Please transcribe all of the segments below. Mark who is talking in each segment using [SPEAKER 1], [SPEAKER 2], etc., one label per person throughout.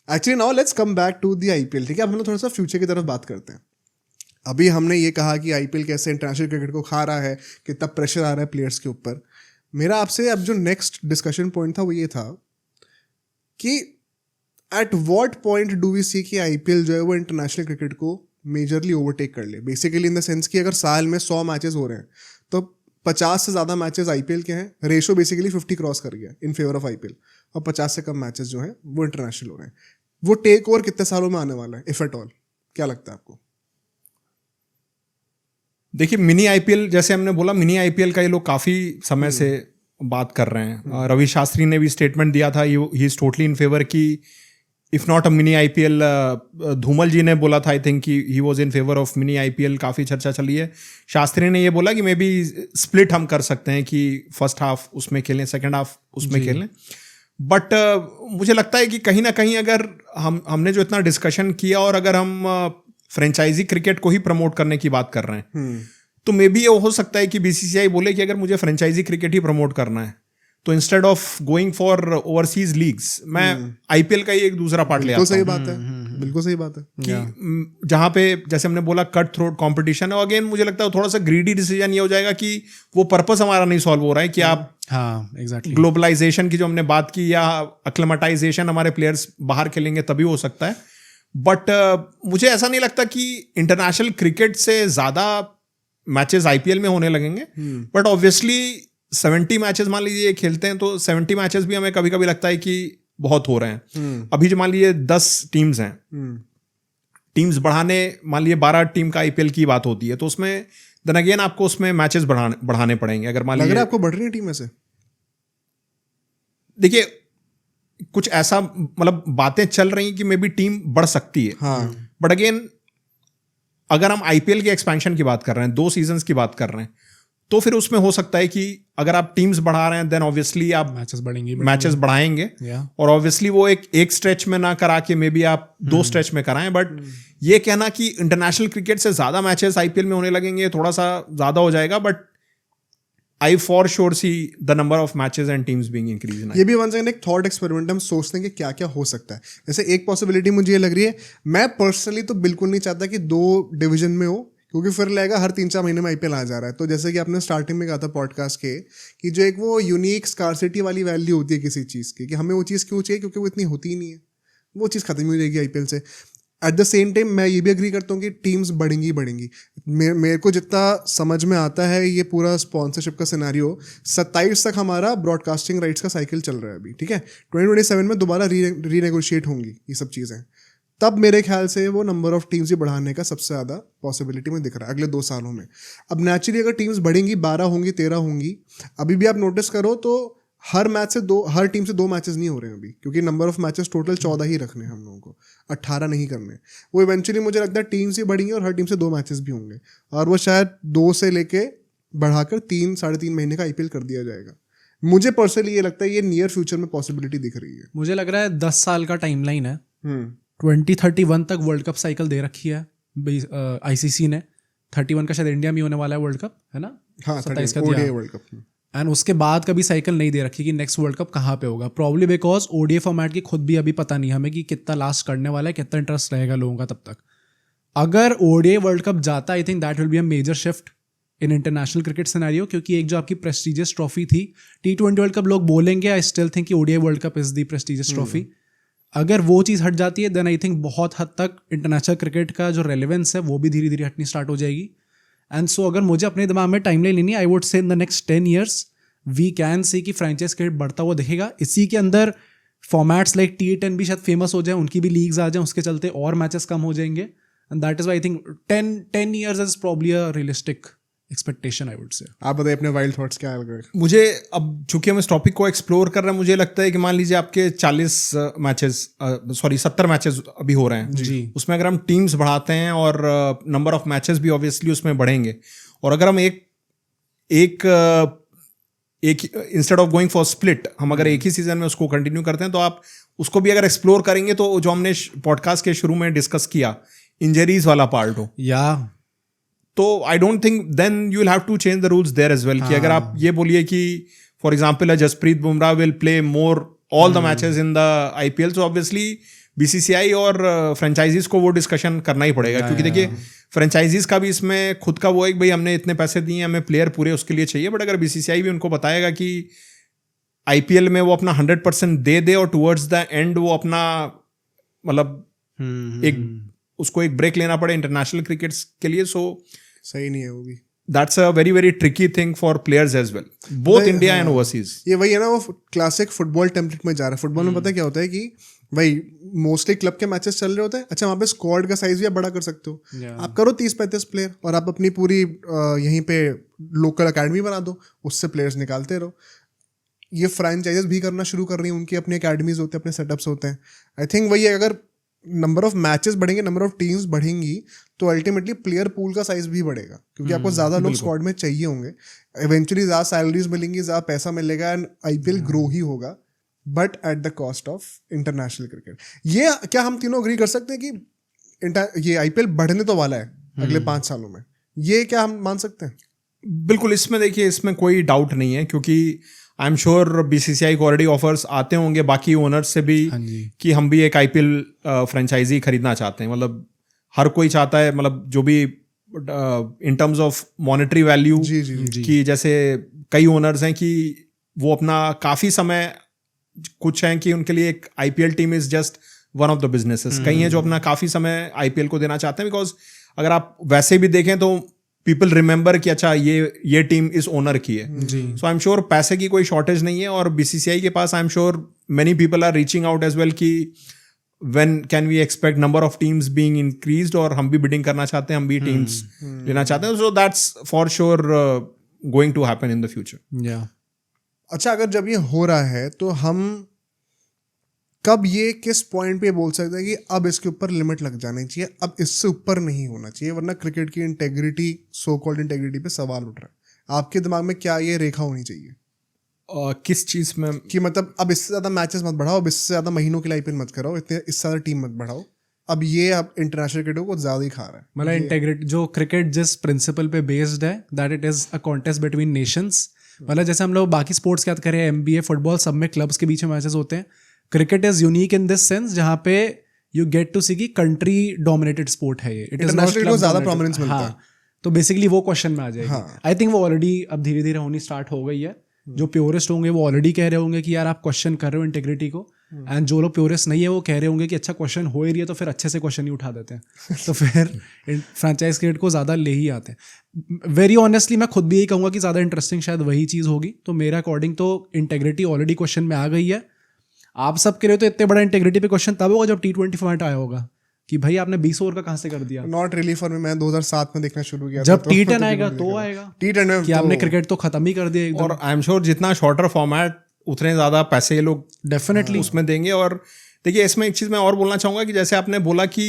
[SPEAKER 1] Actually now let's come back to the IPL, ठीक है? अब हम लोग थोड़ा सा फ्यूचर की तरफ बात करते हैं। अभी हमने ये कहा कि आईपीएल कैसे इंटरनेशनल क्रिकेट को खा रहा है, कितना प्रेशर आ रहा है प्लेयर्स के ऊपर। मेरा आपसे अब जो नेक्स्ट डिस्कशन पॉइंट था वो ये था कि at what point do we see कि आईपीएल जो है वो इंटरनेशनल क्रिकेट को मेजरली ओवरटेक कर ले। बेसिकली इन द सेंस कि अगर साल में 100 मैचेस हो रहे हैं तो 50 से ज़्यादा मैचेस आईपीएल के हैं। रेशो बेसिकली 50 क्रॉस कर गया इन फेवर ऑफ आईपीएल, और 50 से कम मैचेस जो हैं वो इंटरनेशनल हो रहे हैं। वो टेक ओवर कितने सालों में आने वाला है, इफ एट ऑल? क्या लगता है आपको?
[SPEAKER 2] देखिए, मिनी आईपीएल, जैसे हमने बोला, मिनी आईपीएल का ये लोग काफ़ी समय से बात कर रहे हैं। रवि शास्त्री ने भी स्टेटमेंट दिया था, he is totally in favour की if not a mini IPL. Dhumal ji ने बोला था, I think he was in favour of mini IPL. काफ़ी चर्चा चली है। शास्त्री ने ये बोला कि मे बी स्प्लिट हम कर सकते हैं कि फर्स्ट हाफ उसमें खेलें, सेकेंड हाफ उसमें खेलें। बट मुझे लगता है कि कहीं ना कहीं अगर हमने जो इतना डिस्कशन किया और अगर हम फ्रेंचाइजी क्रिकेट को ही प्रमोट करने की बात कर रहे हैं तो मे बी ये हो सकता है कि बीसीसीआई बोले कि अगर मुझे फ्रेंचाइजी क्रिकेट ही प्रमोट करना है तो instead of going for overseas leagues मैं आईपीएल का ही एक दूसरा पार्ट ले आता हूं।
[SPEAKER 1] सही बात है, बिल्कुल सही बात है
[SPEAKER 2] कि जहां पे जैसे हमने बोला कट थ्रोट कंपटीशन है, अगेन मुझे लगता है थोड़ा सा ग्रीडी डिसीजन ये हो जाएगा कि वो पर्पस हमारा नहीं सॉल्व हो रहा है कि आप
[SPEAKER 3] एग्जैक्टली
[SPEAKER 2] ग्लोबलाइजेशन की जो हमने बात की या अक्लेमेटाइजेशन हमारे प्लेयर्स बाहर खेलेंगे तभी हो सकता है। बट मुझे ऐसा नहीं लगता कि इंटरनेशनल क्रिकेट से ज़्यादा मैचेस आईपीएल में होने लगेंगे। बट ऑब्वियसली 70 मैचेस मान लीजिए खेलते हैं तो 70 मैचेस भी हमें कभी कभी लगता है कि बहुत हो रहे हैं। अभी जो मान लीजिए 10 टीम्स हैं, टीम्स बढ़ाने, मान लीजिए 12 टीम का आईपीएल की बात होती है तो उसमें देन अगेन आपको उसमें मैचेस बढ़ाने पड़ेंगे। अगर मान लीजिए
[SPEAKER 1] आपको बढ़ रही है टीम में से,
[SPEAKER 2] देखिए कुछ ऐसा मतलब बातें चल रही कि मे बी टीम बढ़ सकती है। बट अगेन अगर हम आईपीएल के एक्सपेंशन की बात कर रहे हैं, 2 सीजन्स की बात कर रहे हैं, तो फिर उसमें हो सकता है कि अगर आप टीम्स बढ़ा रहे हैं देन ऑब्वियसली आप मैचेस बढ़ाएंगे और ऑब्वियसली वो एक स्ट्रेच में ना करा के मे बी आप 2 स्ट्रेच में कराएं। बट ये कहना कि इंटरनेशनल क्रिकेट से ज्यादा मैचेस आईपीएल में होने लगेंगे थोड़ा सा ज्यादा हो जाएगा। But I for sure see the number of matches and teams being increased.
[SPEAKER 1] ये भी वन सेकंड एक थॉट एक्सपेरिमेंट, हम सोचते हैं कि क्या क्या हो सकता है। जैसे एक पॉसिबिलिटी मुझे ये लग रही है, मैं पर्सनली तो बिल्कुल नहीं चाहता कि 2 डिवीजन में हो, क्योंकि फिर लगेगा हर 3-4 महीने में आईपीएल आ जा रहा है। तो जैसे कि आपने स्टार्टिंग में कहा था पॉडकास्ट के कि जो एक वो यूनिक स्कार्सिटी वाली वैल्यू होती है किसी चीज़ की, कि हमें वो चीज़ क्यों चाहिए, क्योंकि वो इतनी होती ही नहीं है, वो चीज़ खत्म हो जाएगी आईपीएल से। एट द सेम टाइम मैं ये भी एग्री करता हूँ कि टीम्स बढ़ेंगी। मेरे को जितना समझ में आता है ये पूरा स्पॉन्सरशिप का सिनेरियो 27 तक हमारा ब्रॉडकास्टिंग राइट्स का साइकिल चल रहा है अभी, ठीक है? 2027 में दोबारा रीनेगोशिएट होंगी ये सब चीज़ें। तब मेरे ख्याल से वो नंबर ऑफ टीम्स ही बढ़ाने का सबसे ज़्यादा पॉसिबिलिटी में दिख रहा है अगले 2 सालों में। अब नेचुरली अगर टीम्स बढ़ेंगी, 12 होंगी, 13 होंगी, अभी भी आप नोटिस करो तो हर टीम से 2 मैचेस नहीं हो रहे हैं अभी, क्योंकि नंबर ऑफ मैचेस टोटल 14 ही रखने हैं हम लोगों को, 18 नहीं करने। वो इवेंचुअली मुझे लगता है टीम्स ही बढ़ेंगी और हर टीम से 2 मैचेस भी होंगे, और वो शायद 2 से लेके बढ़ाकर 3-3.5 महीने का आईपीएल कर दिया जाएगा। मुझे पर्सनली ये लगता है ये नियर फ्यूचर में पॉसिबिलिटी दिख रही है।
[SPEAKER 3] मुझे लग रहा है 10 साल का टाइमलाइन है। 2031 तक वर्ल्ड कप साइकिल दे रखी है आईसीसी ने। 31 का शायद इंडिया में होने वाला है वर्ल्ड कप, है ना?
[SPEAKER 1] हाँ,
[SPEAKER 3] 27 का
[SPEAKER 1] ओडीआई वर्ल्ड कप।
[SPEAKER 3] एंड उसके बाद कभी साइकिल नहीं दे रखी कि नेक्स्ट वर्ल्ड कप कहाँ पे होगा। प्रॉब्ली बिकॉज ओडीआई फॉर्मेट की खुद भी अभी पता नहीं हमें कि कितना लास्ट करने वाला है, कितना इंटरेस्ट रहेगा लोगों का तब तक। अगर ओडीआई वर्ल्ड कप जाता, I think that will be a major shift in international cricket scenario, क्योंकि एक जो आपकी प्रेस्टिजियस ट्रॉफी थी T20 वर्ल्ड कप, लोग बोलेंगे, I still think ODI world cup is the prestigious trophy. अगर वो चीज़ हट जाती है देन आई थिंक बहुत हद तक इंटरनेशनल क्रिकेट का जो रेलेवेंस है वो भी धीरे धीरे हटनी स्टार्ट हो जाएगी। एंड सो अगर मुझे अपने दिमाग में टाइमलाइन लेनी, I would say in the next 10 years we can see कि फ्रेंचाइज क्रिकेट बढ़ता हुआ दिखेगा। इसी के अंदर फॉर्मेट्स लाइक T10 भी शायद फेमस हो जाए, उनकी भी लीग्स आ जाए, उसके चलते और मैचेस कम हो जाएंगे। And that is why I think 10 years is probably a realistic expectation, I would से।
[SPEAKER 1] आप बताइए अपने वाइल्ड थॉट्स क्या है?
[SPEAKER 2] मुझे अब चूंकि हम इस टॉपिक को एक्सप्लोर कर रहे हैं, मुझे लगता है कि मान लीजिए आपके 70 मैचेस अभी हो रहे हैं
[SPEAKER 3] जी,
[SPEAKER 2] उसमें अगर हम टीम्स बढ़ाते हैं और नंबर ऑफ मैचेस भी ऑब्वियसली उसमें बढ़ेंगे, और अगर हम एक instead of going for split हम अगर एक ही सीजन में उसको कंटिन्यू करते हैं तो आप उसको भी अगर एक्सप्लोर करेंगे तो जो हमने पॉडकास्ट के शुरू में डिस्कस किया, इंजरीज वाला पार्ट हो, तो I don't think then you will have to change the rules there as well. कि अगर आप ये बोलिए कि for example Jasprit Bumrah will play more all the matches in the IPL, so obviously BCCI और फ्रेंचाइजीज को वो डिस्कशन करना ही पड़ेगा, क्योंकि देखिए फ्रेंचाइजीज का भी इसमें खुद का वो है कि भाई हमने इतने पैसे दिए, हमें प्लेयर पूरे उसके लिए चाहिए, बट अगर बीसीसीआई भी उनको बताएगा कि आईपीएल में वो अपना 100% दे दे और टुवर्ड्स द एंड वो अपना मतलब एक उसको एक ब्रेक लेना पड़े इंटरनेशनल क्रिकेट के लिए, सो
[SPEAKER 1] सही नहीं है वो भी।
[SPEAKER 2] that's a very very tricky thing for players as well, both India and overseas.
[SPEAKER 1] ये वही है ना, वो क्लासिक फुटबॉल टेम्पलेट में जा रहा है। फुटबॉल में पता है क्या होता है कि भाई मोस्टली क्लब के मैचेस चल रहे होते हैं, अच्छा वहाँ पे स्क्वाड का साइज भी आप बड़ा कर सकते हो, आप करो 30-35 प्लेयर और आप अपनी पूरी यहीं पे लोकल अकेडमी बना दो, उससे प्लेयर्स निकालते रहो। ये फ्रेंचाइजेस भी करना शुरू कर रही हैं, उनकी अपनी अकेडमीज होते हैं, अपने सेटअप्स होते हैं। आई थिंक वही है, अगर नंबर ऑफ मैचेस बढ़ेंगे, नंबर ऑफ टीम्स बढ़ेंगी, तो अल्टीमेटली प्लेयर पूल का साइज भी बढ़ेगा, क्योंकि आपको ज्यादा लोग स्क्वाड में चाहिए होंगे, इवेंचुअली ज्यादा सैलरीज मिलेंगी, ज्यादा पैसा मिलेगा एंड आईपीएल ग्रो ही होगा, but at the cost of international cricket. ये क्या हम तीनों अग्री कर सकते हैं कि ये आईपीएल बढ़ने तो वाला है अगले 5 सालों में? ये क्या हम मान सकते हैं?
[SPEAKER 2] बिल्कुल, इसमें देखिए इसमें कोई डाउट नहीं है, क्योंकि आई एम श्योर बीसीसीआई को ऑलरेडी ऑफर्स आते होंगे बाकी ओनर्स से भी कि हम भी एक आईपीएल फ्रेंचाइजी खरीदना चाहते हैं। मतलब हर कोई चाहता है, मतलब जो भी in terms of monetary value, कि जैसे कई ओनर्स हैं कि वो अपना काफ़ी समय, कुछ हैं कि उनके लिए एक IPL team is just one of the businesses, कई हैं जो अपना काफ़ी समय आईपीएल को देना चाहते हैं, बिकॉज अगर आप वैसे भी देखें तो पीपल रिमेंबर कि अच्छा ये टीम इस ओनर की है। सो आई एम श्योर पैसे की कोई शॉर्टेज नहीं है, और बीसीसीआई के पास I am sure many people are reaching out as well कि when can we expect number of teams being increased, और हम भी बिडिंग करना चाहते हैं, हम भी टीम्स लेना चाहते हैं। So that's for sure going to happen in the future.
[SPEAKER 1] अच्छा, अगर जब ये हो रहा है तो हम कब ये किस पॉइंट पे बोल सकते हैं कि अब इसके ऊपर लिमिट लग जानी चाहिए, अब इससे ऊपर नहीं होना चाहिए, वरना क्रिकेट की इंटेग्रिटी, सो कॉल्ड इंटेग्रिटी पे सवाल उठ रहा है? आपके दिमाग में क्या ये रेखा होनी चाहिए?
[SPEAKER 2] किस चीज में?
[SPEAKER 1] कि मतलब अब इससे ज्यादा मैचेस मत बढ़ाओ, अब इससे ज्यादा महीनों के लिए आईपीएल मत कराओ, इससे ज्यादा टीम मत बढ़ाओ, अब इंटरनेशनल क्रिकेट को ज्यादा ही खा रहा है।
[SPEAKER 3] मतलब इंटेग्रिटी, जो क्रिकेट जिस प्रिंसिपल पे बेस्ड है, that it is a contest between Nations. मतलब जैसे हम लोग बाकी स्पोर्ट्स की बात करें, एमबीए, फुटबॉल, सब में क्लब्स के बीच में मैचेस होते हैं। Cricket is unique in this sense, जहाँ पे यू गेट टू सी कि कंट्री डोमिनेटेड स्पोर्ट है ये, इट इज नॉट क्लब
[SPEAKER 1] ज्यादा प्रोमिनेंस मिलता है।
[SPEAKER 3] तो बेसिकली वो क्वेश्चन में आ जाएगी। आई थिंक वो ऑलरेडी अब धीरे धीरे होनी स्टार्ट हो गई है। जो प्योरिस्ट होंगे वो ऑलरेडी कह रहे होंगे कि यार आप क्वेश्चन कर रहे हो इंटीग्रिटी को, एंड जो लोग प्योरिस्ट नहीं है वो कह रहे होंगे कि अच्छा क्वेश्चन हो ही रही है तो फिर अच्छे से क्वेश्चन ही उठा देते हैं तो फिर फ्रेंचाइज क्रिकेट को ज़्यादा ले ही आते हैं। वेरी ऑनेस्टली मैं खुद भी यही कहूँगा कि ज़्यादा इंटरेस्टिंग शायद वही चीज़ होगी। तो मेरा अकॉर्डिंग तो इंटीग्रिटी ऑलरेडी क्वेश्चन में आ गई है। आप सब कह रहे हो तो इतने बड़ा इंटीग्रिटी पे क्वेश्चन तब होगा जब T20 फॉर्मेट आया होगा कि भाई आपने 20 ओवर का कहाँ से कर दिया।
[SPEAKER 1] नॉट रियली फॉर मी, मैं 2007 में देखना शुरू किया।
[SPEAKER 3] जब T10 आएगा तो आएगा T10 में कि आपने क्रिकेट तो खत्म ही कर दिया एकदम।
[SPEAKER 2] और आई एम श्योर जितना शॉर्टर फॉर्मेट उतने ज़्यादा पैसे ये लोग
[SPEAKER 3] डेफिनेटली
[SPEAKER 2] उसमें देंगे। और देखिए इसमें एक चीज़ मैं और बोलना चाहूँगा कि जैसे आपने बोला कि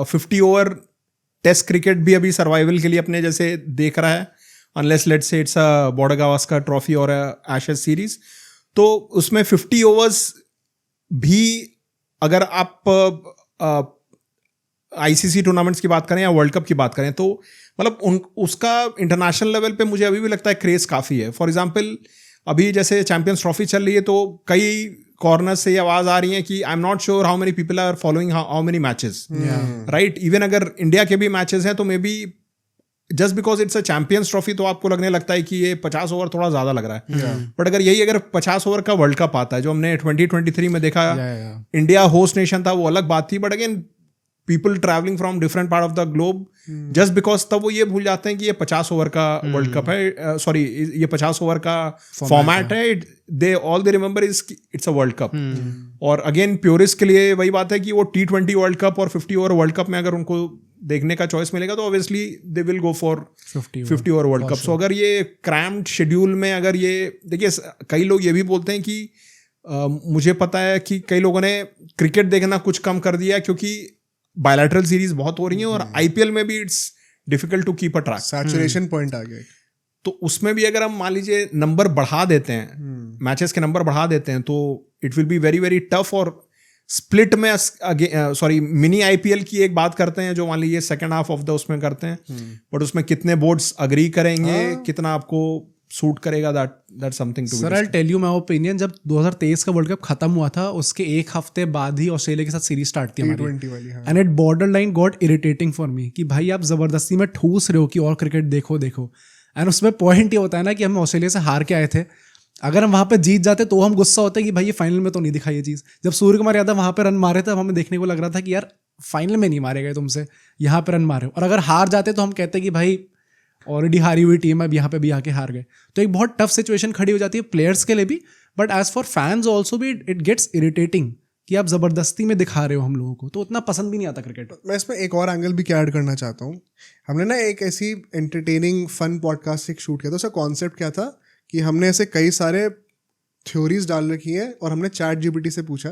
[SPEAKER 2] 50 ओवर टेस्ट क्रिकेट भी अभी सर्वाइवल के लिए अपने जैसे देख रहा है, unless let's say it's a border Gavaskar trophy और एशेज सीरीज, तो उसमें 50 ओवर्स भी अगर आप आईसीसी टूर्नामेंट्स की बात करें या वर्ल्ड कप की बात करें तो मतलब उसका इंटरनेशनल लेवल पे मुझे अभी भी लगता है क्रेज काफ़ी है। फॉर एग्जांपल अभी जैसे चैंपियंस ट्रॉफी चल रही है तो कई कॉर्नर से ये आवाज़ आ रही है कि I am not sure how many people are following how many matches, right. Even अगर इंडिया के भी मैचेस हैं तो may be just because it's a Champions Trophy तो आपको लगने लगता है कि ये 50 ओवर थोड़ा ज़्यादा लग रहा है। बट अगर 50 ओवर का वर्ल्ड कप आता है जो हमने 2023 में देखा, इंडिया होस्ट नेशन था, वो अलग बात थी। But again people travelling from different part of the globe, just because तब वो ये भूल जाते हैं कि ये 50 ओवर का वर्ल्ड कप है, सॉरी ये 50 ओवर का फॉर्मेट है, they all they remember it's a world cup. और अगेन प्योरिस्ट के लिए वही बात है कि वो T20 वर्ल्ड कप और 50 ओवर वर्ल्ड कप में अगर उनको देखने का चॉइस मिलेगा तो obviously they will go for 50 over world cup. So अगर ये क्रैम्ड शेड्यूल में अगर ये देखिए, कई लोग ये भी बोलते हैं कि मुझे पता है कि कई लोगों ने क्रिकेट देखना कुछ कम कर दिया क्योंकि बायलैटरल सीरीज बहुत हो रही है और आईपीएल में भी it's difficult to keep a track,
[SPEAKER 1] saturation point आ गया।
[SPEAKER 2] तो उसमें भी अगर हम मान लीजिए नंबर बढ़ा देते हैं, मैचेस के नंबर बढ़ा देते हैं, तो it will be very very tough. और स्प्लिट में सॉरी मिनी आईपीएल की एक बात करते हैं जो मान लीजिए सेकंड हाफ ऑफ द उसमें करते हैं, बट उसमें कितने बोर्ड्स अग्री करेंगे, कितना आपको सूट करेगा, that something to
[SPEAKER 3] sir I tell you my opinion, जब 2023 का वर्ल्ड कप खत्म हुआ था उसके एक हफ्ते बाद ही ऑस्ट्रेलिया के साथ सीरीज स्टार्ट थी हमारी,
[SPEAKER 1] T20 वाली, हाँ।
[SPEAKER 3] And it border line got irritating for me कि भाई आप जबरदस्ती में ठूस रहे हो कि और क्रिकेट देखो एंड उसमें पॉइंट ये होता है ना कि हम ऑस्ट्रेलिया से हार के आए थे, अगर हम वहाँ पे जीत जाते तो हम गुस्सा होते कि भाई ये फाइनल में तो नहीं दिखाई ये चीज़। जब सूर्य कुमार यादव वहाँ पे रन मारे थे हमें देखने को लग रहा था कि यार फाइनल में नहीं मारे गए तुमसे, यहाँ पे रन मारे हो, और अगर हार जाते तो हम कहते कि भाई ऑलरेडी हारी हुई टीम है, अब यहाँ पे भी आके हार गए। तो एक बहुत टफ सिचुएशन खड़ी हो जाती है प्लेयर्स के लिए भी, but as for fans also भी इट गेट्स इरिटेटिंग कि आप जबरदस्ती में दिखा रहे हो हम लोगों को, तो उतना पसंद भी नहीं आता क्रिकेट।
[SPEAKER 1] मैं इसमें एक और एंगल भी क्या ऐड करना चाहता हूँ। हमने ना एक ऐसी एंटरटेनिंग फन पॉडकास्ट एक शूट किया था, उसका कॉन्सेप्ट क्या था कि हमने ऐसे कई सारे थ्योरीज डाल रखी हैं और हमने ChatGPT से पूछा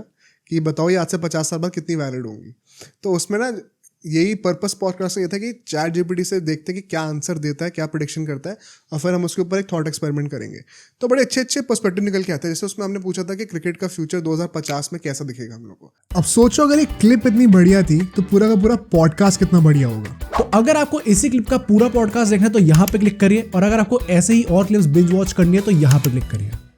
[SPEAKER 1] कि बताओ ये आज से 50 साल बाद कितनी वैलिड होंगी। तो उसमें ना यही पर्पस पॉडकास्ट का ये था कि ChatGPT से देखते कि क्या आंसर देता है, क्या प्रेडिक्शन करता है, और फिर हम उसके ऊपर एक थॉट एक्सपेरिमेंट करेंगे। तो बड़े अच्छे अच्छे पर्सपेक्टिव निकल के आते हैं। जैसे उसमें हमने पूछा था कि क्रिकेट का फ्यूचर 2050 में कैसा दिखेगा हम लोग को।
[SPEAKER 4] अब सोचो अगर एक क्लिप इतनी बढ़िया थी तो पूरा का पूरा पॉडकास्ट कितना बढ़िया होगा।
[SPEAKER 3] तो अगर आपको इसी क्लिप का पूरा पॉडकास्ट देखना है तो यहाँ पे क्लिक करिए, और अगर आपको ऐसे ही और क्लिप्स बिंज वॉच करनी है तो यहाँ पे क्लिक करिए।